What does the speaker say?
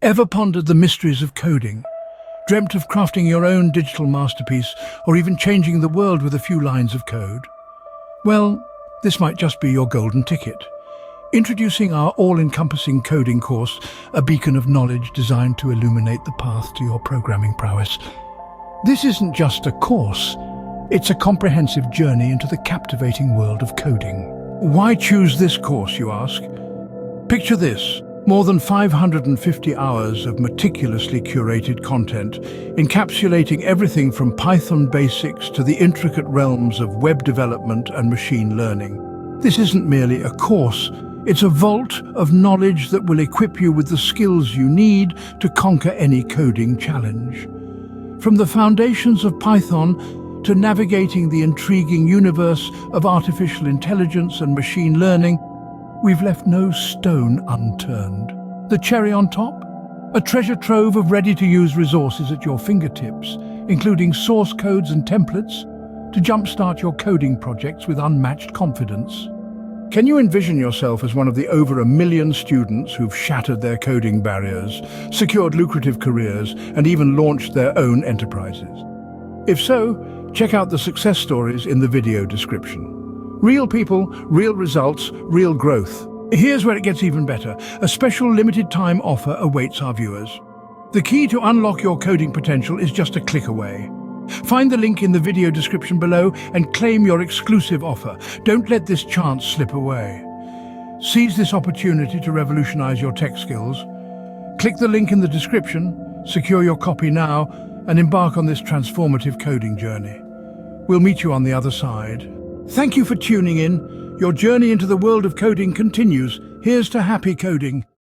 Ever pondered the mysteries of coding? Dreamt of crafting your own digital masterpiece or even changing the world with a few lines of code? Well, this might just be your golden ticket. Introducing our all-encompassing coding course, a beacon of knowledge designed to illuminate the path to your programming prowess. This isn't just a course, it's a comprehensive journey into the captivating world of coding. Why choose this course, you ask? Picture this. More than 550 hours of meticulously curated content, encapsulating everything from Python basics to the intricate realms of web development and machine learning. This isn't merely a course, it's a vault of knowledge that will equip you with the skills you need to conquer any coding challenge. From the foundations of Python to navigating the intriguing universe of artificial intelligence and machine learning, we've left no stone unturned. The cherry on top? A treasure trove of ready-to-use resources at your fingertips, including source codes and templates to jumpstart your coding projects with unmatched confidence. Can you envision yourself as one of the over 1 million students who've shattered their coding barriers, secured lucrative careers, and even launched their own enterprises? If so, check out the success stories in the video description. Real people, real results, real growth. Here's where it gets even better. A special limited-time offer awaits our viewers. The key to unlock your coding potential is just a click away. Find the link in the video description below and claim your exclusive offer. Don't let this chance slip away. Seize this opportunity to revolutionize your tech skills. Click the link in the description, secure your copy now, and embark on this transformative coding journey. We'll meet you on the other side. Thank you for tuning in. Your journey into the world of coding continues. Here's to happy coding.